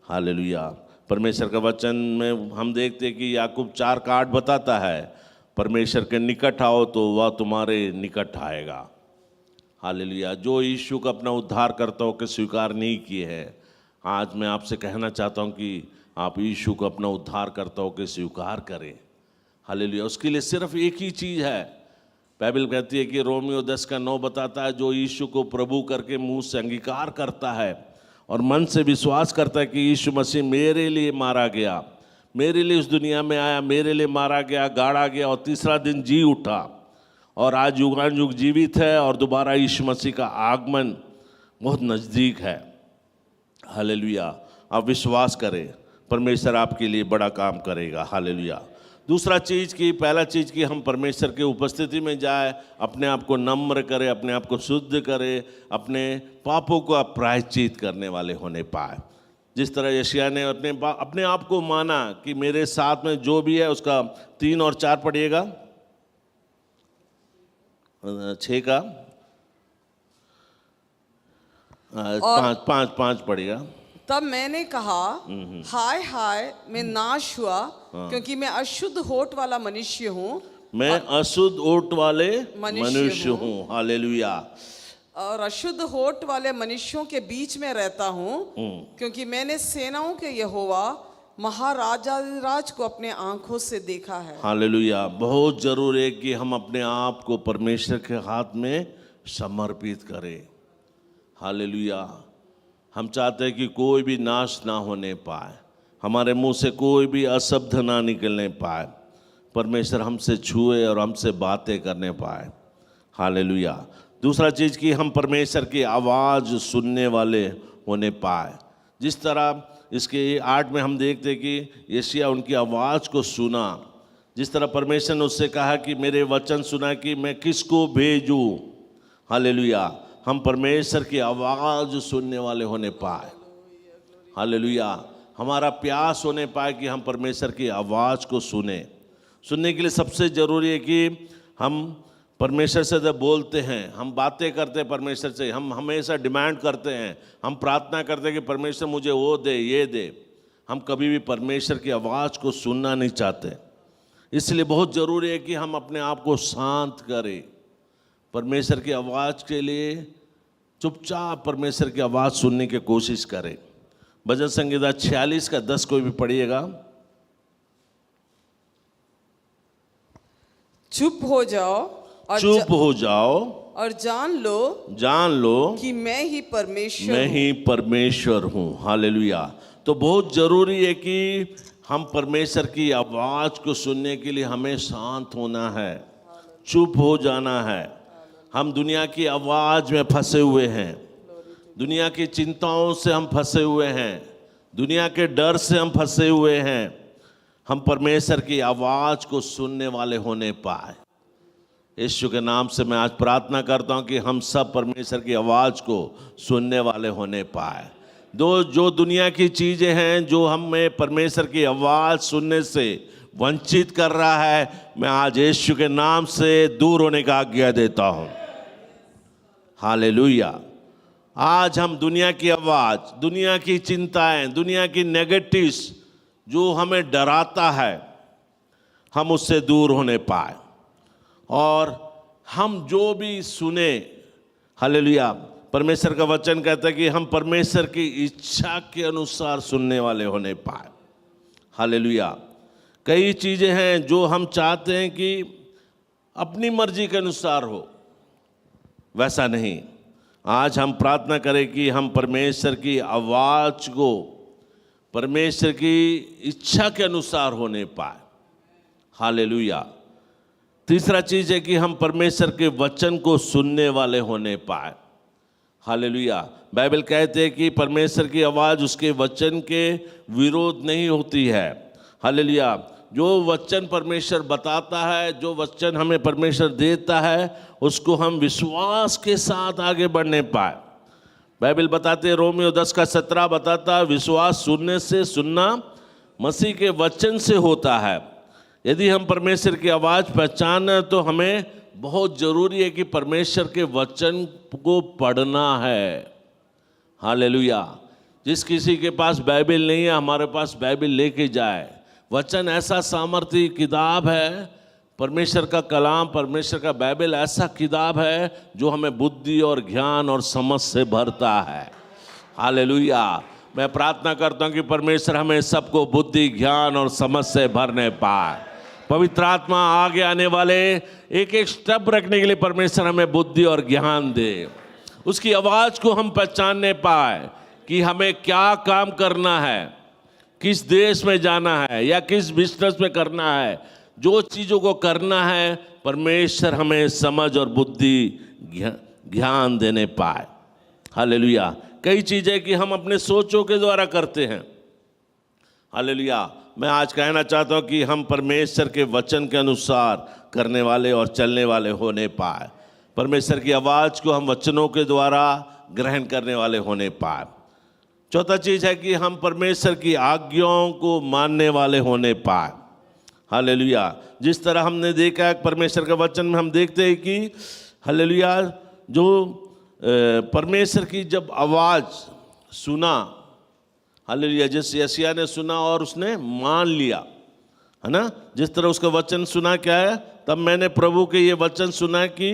Speaker 1: हालेलुया। परमेश्वर का वचन में हम देखते हैं कि याकूब 4 का 8 बताता है, परमेश्वर के निकट आओ तो वह तुम्हारे निकट आएगा। हालेलुया। जो यीशु को अपना उद्धार करता हो के स्वीकार नहीं किए हैं, आज मैं आपसे कहना चाहता हूं कि आप यीशु को अपना उद्धार करता हो के स्वीकार करें। हालेलुया। उसके लिए सिर्फ एक ही चीज़ है। बाइबल कहती है कि रोमियो 10 का 9 बताता है, जो यीशु को प्रभु करके मुंह से अंगीकार करता है और मन से विश्वास करता है कि यीशु मसीह मेरे लिए मारा गया, मेरे लिए इस दुनिया में आया, मेरे लिए मारा गया, गाड़ा गया और तीसरा दिन जी उठा और आज युगानुयुग जीवित है और दोबारा यीशु मसीह का आगमन बहुत नज़दीक है। हालेलुया। आप विश्वास करें, परमेश्वर आपके लिए बड़ा काम करेगा। हालेलुया। दूसरा चीज़ की, पहला चीज़ की हम परमेश्वर की उपस्थिति में जाए, अपने आप को नम्र करें, अपने आप को शुद्ध करें, अपने पापों का प्रायश्चित करने वाले होने पाए। जिस तरह यशायाह ने अपने आप को माना कि मेरे साथ में जो भी है, उसका 3 और 4 पढ़िएगा, 6 का 5 पढ़िएगा।
Speaker 2: तब मैंने कहा, हाय हाय मैं नाश हुआ, क्योंकि मैं अशुद्ध होठ वाला मनुष्य हूँ।
Speaker 1: मैं अशुद्ध होठ वाले मनुष्य हूँ। हालेलुया।
Speaker 2: और अशुद्ध होठ वाले मनुष्यों के बीच में रहता हूँ, क्योंकि मैंने सेनाओं के यहोवा महाराजाधिराज को अपने आंखों से देखा है।
Speaker 1: हालेलुया। बहुत जरूरी है कि हम अपने आप को परमेश्वर के हाथ में समर्पित करें। हालेलुया। हम चाहते हैं कि कोई भी नाश ना होने पाए, हमारे मुंह से कोई भी अशब्द ना निकलने पाए, परमेश्वर हमसे छुए और हमसे बातें करने पाए। हालेलुया। दूसरा चीज़ कि हम परमेश्वर की आवाज़ सुनने वाले होने पाए। जिस तरह इसके 8 में हम देखते हैं कि यशायाह उनकी आवाज़ को सुना, जिस तरह परमेश्वर ने उससे कहा कि मेरे वचन सुना कि मैं किसको भेजूं। हालेलुया। हम परमेश्वर की आवाज़ सुनने वाले होने पाए। हालेलुया। हमारा प्यास होने पाए कि हम परमेश्वर की आवाज़ को सुनने के लिए सबसे ज़रूरी है कि हम परमेश्वर से जब बोलते हैं, हम बातें करते हैं परमेश्वर से, हम हमेशा डिमांड करते हैं, हम प्रार्थना करते हैं कि परमेश्वर मुझे वो दे ये दे, हम कभी भी परमेश्वर की आवाज़ को सुनना नहीं चाहते। इसलिए बहुत ज़रूरी है कि हम अपने आप को शांत करें, परमेश्वर की आवाज़ के लिए चुपचाप परमेश्वर की आवाज़ सुनने की कोशिश करें। भजन संहिता 46 का 10 कोई भी पढ़िएगा।
Speaker 2: चुप हो जाओ और
Speaker 1: चुप हो जाओ
Speaker 2: और जान लो कि मैं ही
Speaker 1: परमेश्वर हूँ। हालेलुया। तो बहुत ज़रूरी है कि हम परमेश्वर की आवाज़ को सुनने के लिए हमें शांत होना है, चुप हो जाना है। हम दुनिया की आवाज़ में फंसे हुए हैं, दुनिया की चिंताओं से हम फंसे हुए हैं, दुनिया के डर से हम फंसे हुए हैं। हम परमेश्वर की आवाज़ को सुनने वाले होने पाए। यीशु के नाम से मैं आज प्रार्थना करता हूं कि हम सब परमेश्वर की आवाज़ को सुनने वाले होने पाए। जो दुनिया की चीज़ें हैं जो हमें परमेश्वर की आवाज़ सुनने से वंचित कर रहा है, मैं आज यीशु के नाम से दूर होने का आज्ञा देता हूं। हालेलुया। आज हम दुनिया की आवाज़, दुनिया की चिंताएं, दुनिया की नेगेटिव्स जो हमें डराता है, हम उससे दूर होने पाए और हम जो भी सुने। हालेलुया। परमेश्वर का वचन कहता है कि हम परमेश्वर की इच्छा के अनुसार सुनने वाले होने पाए। हालेलुया। कई चीज़ें हैं जो हम चाहते हैं कि अपनी मर्जी के अनुसार हो, वैसा नहीं। आज हम प्रार्थना करें कि हम परमेश्वर की आवाज़ को परमेश्वर की इच्छा के अनुसार होने पाए। हालेलुया। तीसरा चीज़ है कि हम परमेश्वर के वचन को सुनने वाले होने पाए। हालेलुया। बाइबल कहते हैं कि परमेश्वर की आवाज़ उसके वचन के विरोध नहीं होती है। हालेलुया। जो वचन परमेश्वर बताता है, जो वचन हमें परमेश्वर देता है, उसको हम विश्वास के साथ आगे बढ़ने पाए। बाइबल बताते हैं, रोमियो 10 का 17 बताता है, विश्वास सुनने से, सुनना मसीह के वचन से होता है। यदि हम परमेश्वर की आवाज़ पहचाने तो हमें बहुत ज़रूरी है कि परमेश्वर के वचन को पढ़ना है। हालेलुया। जिस किसी के पास बाइबल नहीं है, हमारे पास बाइबल लेके जाए। वचन ऐसा सामर्थी किताब है, परमेश्वर का कलाम, परमेश्वर का बाइबल ऐसा किताब है जो हमें बुद्धि और ज्ञान और समझ से भरता है। हालेलुया। मैं प्रार्थना करता हूँ कि परमेश्वर हमें सबको बुद्धि, ज्ञान और समझ से भरने पाए। पवित्र आत्मा आगे आने वाले एक एक स्टेप रखने के लिए परमेश्वर हमें बुद्धि और ज्ञान दे। उसकी आवाज़ को हम पहचानने पाए कि हमें क्या काम करना है, किस देश में जाना है या किस बिजनेस में करना है। जो चीज़ों को करना है, परमेश्वर हमें समझ और बुद्धि ज्ञान देने पाए। हालेलुया। कई चीज़ें कि हम अपने सोचों के द्वारा करते हैं। हालेलुया। मैं आज कहना चाहता हूँ कि हम परमेश्वर के वचन के अनुसार करने वाले और चलने वाले होने पाए। परमेश्वर की आवाज़ को हम वचनों के द्वारा ग्रहण करने वाले होने पाए। चौथा चीज़ है कि हम परमेश्वर की आज्ञाओं को मानने वाले होने पाए। हालेलुया। जिस तरह हमने देखा है परमेश्वर के वचन में, हम देखते हैं कि हालेलुया, जो परमेश्वर की जब आवाज़ सुना, हालेलुया, जिस यशायाह ने सुना और उसने मान लिया, है ना। जिस तरह उसका वचन सुना, क्या है, तब मैंने प्रभु के ये वचन सुना कि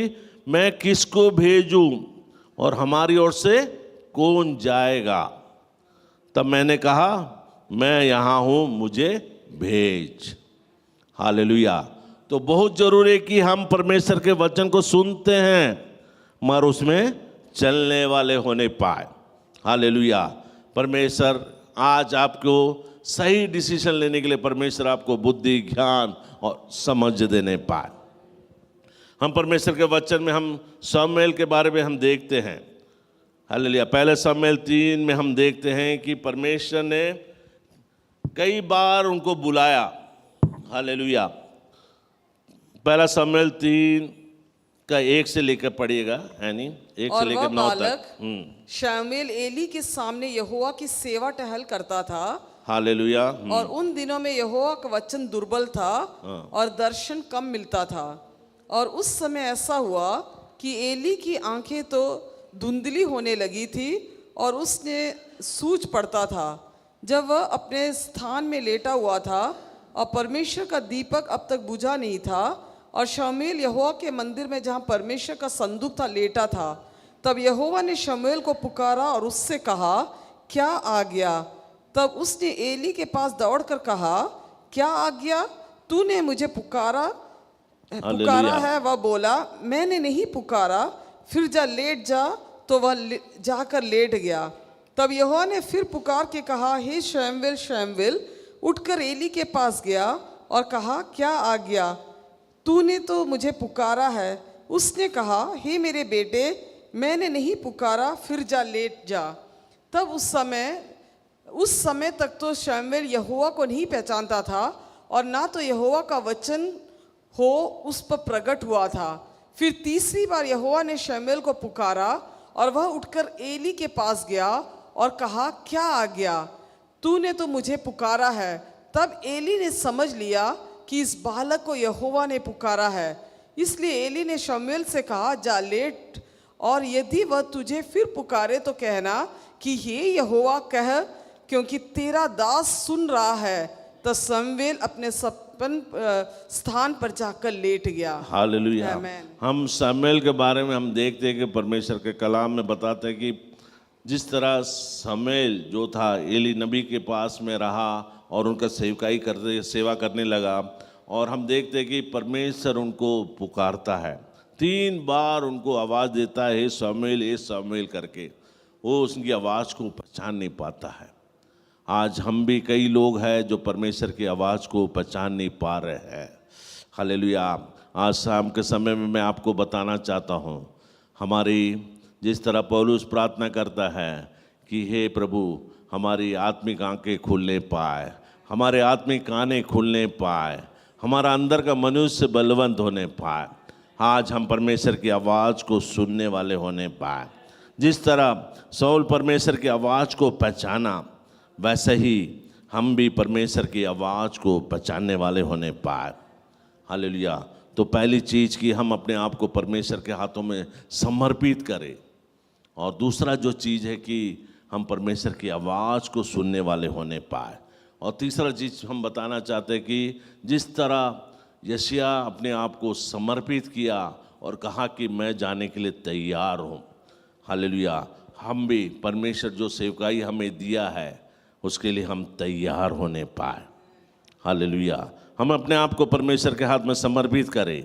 Speaker 1: मैं किसको भेजूं और हमारी ओर से कौन जाएगा। तब मैंने कहा, मैं यहाँ हूँ, मुझे भेज। हालेलुया। तो बहुत जरूरी है कि हम परमेश्वर के वचन को सुनते हैं मगर उसमें चलने वाले होने पाए। हालेलुया। परमेश्वर आज आपको सही डिसीजन लेने के लिए परमेश्वर आपको बुद्धि, ज्ञान और समझ देने पाए। हम परमेश्वर के वचन में हम शमूएल के बारे में हम देखते हैं। हालेलुया। पहले शमूएल 3 में हम देखते हैं कि परमेश्वर ने कई बार उनको बुलाया। हालेलुया। पहला शमूएल 3 का 1 से लेकर पढ़िएगा, यानी 1 से
Speaker 2: और
Speaker 1: लेकर
Speaker 2: वह
Speaker 1: 9
Speaker 2: बालक
Speaker 1: तक।
Speaker 2: शमूएल एली के सामने यहोवा की सेवा टहल करता था।
Speaker 1: हालेलुया।
Speaker 2: और उन दिनों में यहोवा का वचन दुर्बल था और दर्शन कम मिलता था। और उस समय ऐसा हुआ कि एली की आंखें तो धुंधली होने लगी थी और उसने सूझ पड़ता था। जब वह अपने स्थान में लेटा हुआ था और परमेश्वर का दीपक अब तक बुझा नहीं था और शमूएल यहोवा के मंदिर में जहाँ परमेश्वर का संदूक था लेटा था, तब यहोवा ने शमूएल को पुकारा और उससे कहा, क्या आ गया? तब उसने एली के पास दौड़कर कहा, क्या आ गया? तूने मुझे पुकारा है? वह बोला, मैंने नहीं पुकारा, फिर जा लेट जा। तो वह जाकर लेट गया। तब यहोवा ने फिर पुकार के कहा, हे शमूएल शमूएल। उठकर एली के पास गया और कहा, क्या आ गया? तूने तो मुझे पुकारा है। उसने कहा, हे मेरे बेटे, मैंने नहीं पुकारा, फिर जा लेट जा। तब उस समय तक तो शमूएल यहोवा को नहीं पहचानता था और ना तो यहोवा का वचन हो उस पर प्रकट हुआ था। फिर तीसरी बार यहोवा ने शमूएल को पुकारा और वह उठकर एली के पास गया और कहा, क्या आ गया? तूने तो मुझे पुकारा है। तब एली ने समझ लिया कि इस बालक को यहोवा ने पुकारा है। इसलिए एली ने शमूएल से कहा, जा लेट, और यदि वह तुझे फिर पुकारे तो कहना कि हे यहोवा कह, क्योंकि तेरा दास सुन रहा है। तो शमूएल अपने स्थान पर जाकर लेट गया।
Speaker 1: हालेलुया। हम शमूएल के बारे में हम देखते हैं कि परमेश्वर के कलाम में बताते हैं कि जिस तरह शमूएल जो था एली नबी के पास में रहा और उनका सेवा करने लगा, और हम देखते हैं कि परमेश्वर उनको पुकारता है। 3 बार उनको आवाज़ देता है, हे शमूएल करके। वो उसकी आवाज़ को पहचान नहीं पाता है। आज हम भी कई लोग हैं जो परमेश्वर की आवाज़ को पहचान नहीं पा रहे हैं। हालेलुया। आज शाम के समय में मैं आपको बताना चाहता हूँ, हमारी जिस तरह पौलुस प्रार्थना करता है कि हे प्रभु, हमारी आत्मिक आंखें खुलने पाए, हमारे आत्मिक कानें खुलने पाए, हमारा अंदर का मनुष्य बलवंत होने पाए। आज हम परमेश्वर की आवाज़ को सुनने वाले होने पाए। जिस तरह शाऊल परमेश्वर की आवाज़ को पहचाना, वैसे ही हम भी परमेश्वर की आवाज़ को पहचानने वाले होने पाए। हालेलुया। तो पहली चीज़ कि हम अपने आप को परमेश्वर के हाथों में समर्पित करें, और दूसरा जो चीज़ है कि हम परमेश्वर की आवाज़ को सुनने वाले होने पाए। और तीसरा चीज़ हम बताना चाहते हैं कि जिस तरह यशायाह अपने आप को समर्पित किया और कहा कि मैं जाने के लिए तैयार हूँ। हालेलुया। हम भी परमेश्वर जो सेवकाई हमें दिया है उसके लिए हम तैयार होने पाए। हालेलुया। हम अपने आप को परमेश्वर के हाथ में समर्पित करें।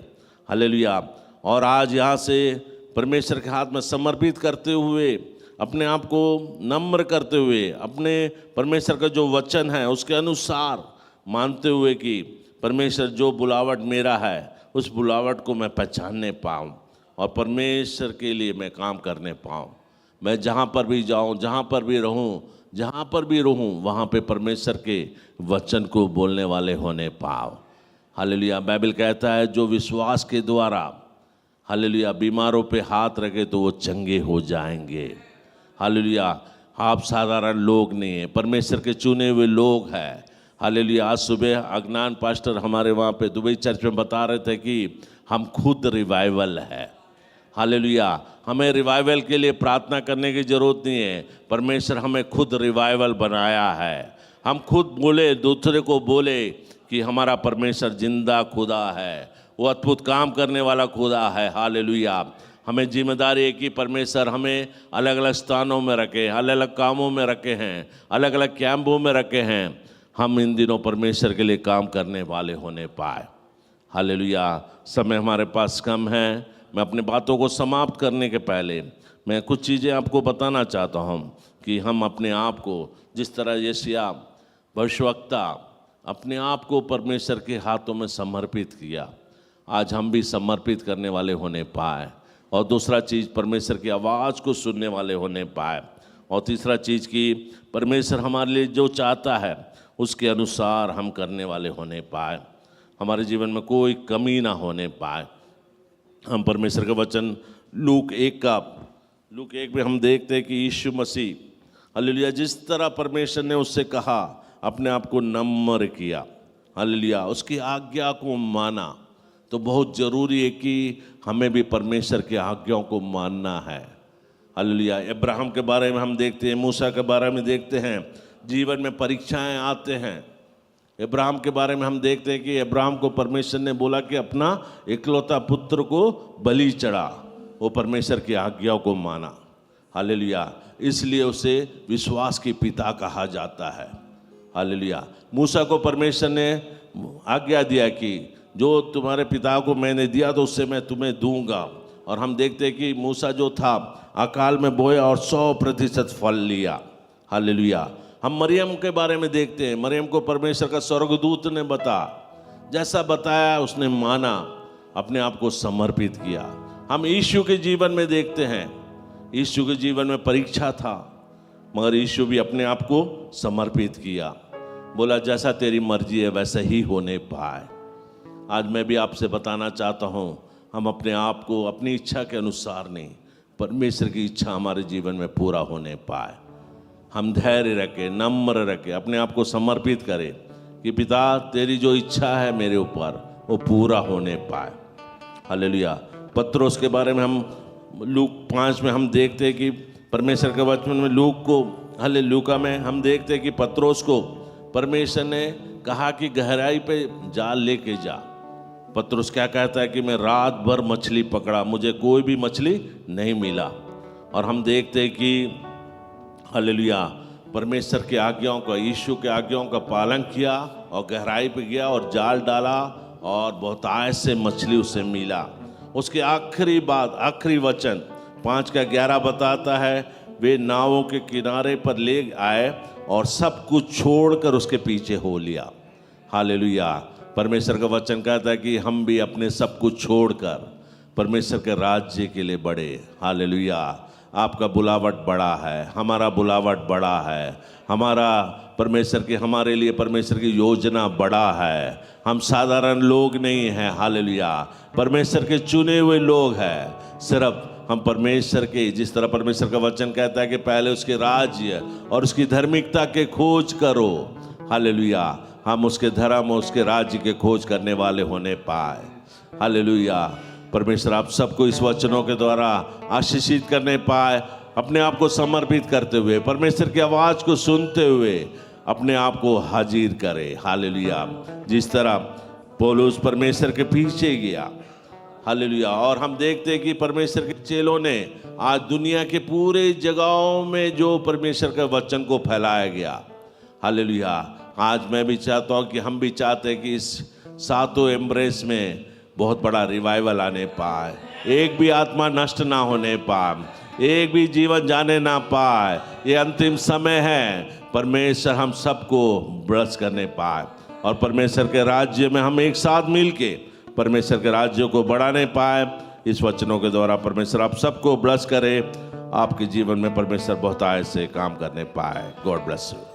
Speaker 1: हालेलुया। और आज यहाँ से परमेश्वर के हाथ में समर्पित करते हुए, अपने आप को नम्र करते हुए, अपने परमेश्वर का जो वचन है उसके अनुसार मानते हुए कि परमेश्वर जो बुलावट मेरा है उस बुलावट को मैं पहचानने पाऊँ और परमेश्वर के लिए मैं काम करने पाऊँ। मैं जहाँ पर भी जाऊँ, जहाँ पर भी रहूँ, वहाँ पे परमेश्वर के वचन को बोलने वाले होने पाओ। हालेलुया। बाइबल कहता है जो विश्वास के द्वारा, हालेलुया, बीमारों पे हाथ रखे तो वो चंगे हो जाएंगे। हालेलुया। आप साधारण लोग नहीं हैं, परमेश्वर के चुने हुए लोग हैं। हालेलुया। आज सुबह अज्ञान पास्टर हमारे वहाँ पे दुबई चर्च में बता रहे थे कि हम खुद रिवाइवल है। हालेलुया। हमें रिवाइवल के लिए प्रार्थना करने की ज़रूरत नहीं है, परमेश्वर हमें खुद रिवाइवल बनाया है। हम खुद बोले, दूसरे को बोले कि हमारा परमेश्वर जिंदा खुदा है, वो अद्भुत काम करने वाला खुदा है। हालेलुया। हमें जिम्मेदारी है कि परमेश्वर हमें अलग अलग स्थानों में रखे, अलग अलग कामों में रखे हैं, अलग अलग कैंपों में रखे हैं। हम इन दिनों परमेश्वर के लिए काम करने वाले होने पाए। हालेलुया। समय हमारे पास कम है। मैं अपनी बातों को समाप्त करने के पहले मैं कुछ चीज़ें आपको बताना चाहता हूँ कि हम अपने आप को, जिस तरह यशायाह भविष्यवक्ता अपने आप को परमेश्वर के हाथों में समर्पित किया, आज हम भी समर्पित करने वाले होने पाए। और दूसरा चीज़, परमेश्वर की आवाज़ को सुनने वाले होने पाए। और तीसरा चीज़ कि परमेश्वर हमारे लिए जो चाहता है उसके अनुसार हम करने वाले होने पाए। हमारे जीवन में कोई कमी ना होने पाए। हम परमेश्वर का वचन लूक 1 में हम देखते हैं कि यीशु मसीह, हालेलुया, जिस तरह परमेश्वर ने उससे कहा, अपने आप को नम्र किया, हालेलुया, उसकी आज्ञा को माना। तो बहुत ज़रूरी है कि हमें भी परमेश्वर की आज्ञाओं को मानना है। हालेलुया। अब्राहम के बारे में हम देखते हैं, मूसा के बारे में देखते हैं, जीवन में परीक्षाएं आते हैं। अब्राहम के बारे में हम देखते हैं कि अब्राहम को परमेश्वर ने बोला कि अपना इकलौता पुत्र को बलि चढ़ा। वो परमेश्वर की आज्ञाओं को माना। हालेलुया। इसलिए उसे विश्वास के पिता कहा जाता है। हालेलुया। मूसा को परमेश्वर ने आज्ञा दिया कि जो तुम्हारे पिता को मैंने दिया तो उससे मैं तुम्हें दूंगा। और हम देखते हैं कि मूसा जो था अकाल में बोया और 100% फल लिया। हालेलुया। हम मरियम के बारे में देखते हैं, मरियम को परमेश्वर का स्वर्गदूत ने जैसा बताया उसने माना, अपने आप को समर्पित किया। हम यीशु के जीवन में देखते हैं, यीशु के जीवन में परीक्षा था, मगर यीशु भी अपने आप को समर्पित किया। बोला जैसा तेरी मर्जी है वैसा ही होने पाए। आज मैं भी आपसे बताना चाहता हूँ, हम अपने आप को अपनी इच्छा के अनुसार नहीं, परमेश्वर की इच्छा हमारे जीवन में पूरा होने पाए। हम धैर्य रखें, नम्र रखें, अपने आप को समर्पित करें कि पिता तेरी जो इच्छा है मेरे ऊपर वो पूरा होने पाए। हालेलुया। पत्रोस के बारे में हम लूक 5 में हम देखते हैं कि परमेश्वर के वचन में लूका में हम देखते हैं कि पत्रोस को परमेश्वर ने कहा कि गहराई पे जाल लेके जा। पत्रोस क्या कहता है कि मैं रात भर मछली पकड़ा, मुझे कोई भी मछली नहीं मिला। और हम देखते हैं कि हालेलुया, परमेश्वर की आज्ञाओं का, यीशु के आज्ञाओं का पालन किया और गहराई पे गया और जाल डाला और बहुतायत से मछली उसे मिला। उसके आखिरी वचन 5:11 बताता है, वे नावों के किनारे पर ले आए और सब कुछ छोड़कर उसके पीछे हो लिया। हालेलुया। परमेश्वर का वचन कहता है कि हम भी अपने सब कुछ छोड़कर परमेश्वर के राज्य के लिए बढ़े। हालेलुया। आपका बुलावट बड़ा है, हमारा बुलावट बड़ा है, हमारे लिए परमेश्वर की योजना बड़ा है। हम साधारण लोग नहीं हैं। हालेलुया। परमेश्वर के चुने हुए लोग हैं। सिर्फ हम परमेश्वर के, जिस तरह परमेश्वर का वचन कहता है कि पहले उसके राज्य और उसकी धार्मिकता के खोज करो। हालेलुया। हम उसके धर्म और उसके राज्य के खोज करने वाले होने पाए। हालेलुया। परमेश्वर आप सबको इस वचनों के द्वारा आशीषित करने पाए। अपने आप को समर्पित करते हुए, परमेश्वर की आवाज़ को सुनते हुए अपने आप को हाजिर करे। हालेलुया। जिस तरह पौलुस परमेश्वर के पीछे गया, हालेलुया, और हम देखते हैं कि परमेश्वर के चेलों ने आज दुनिया के पूरे जगहों में जो परमेश्वर के वचन को फैलाया गया। हालेलुया। आज मैं भी चाहता हूँ कि हम भी चाहते हैं कि इस 7 एम्ब्रेस में बहुत बड़ा रिवाइवल आने पाए, एक भी आत्मा नष्ट ना होने पाए, एक भी जीवन जाने ना पाए। ये अंतिम समय है, परमेश्वर हम सबको ब्लेस करने पाए और परमेश्वर के राज्य में हम एक साथ मिलके परमेश्वर के राज्य को बढ़ाने पाए। इस वचनों के द्वारा परमेश्वर आप सबको ब्लेस करे, आपके जीवन में परमेश्वर बहुतायत से काम करने पाए। God bless you.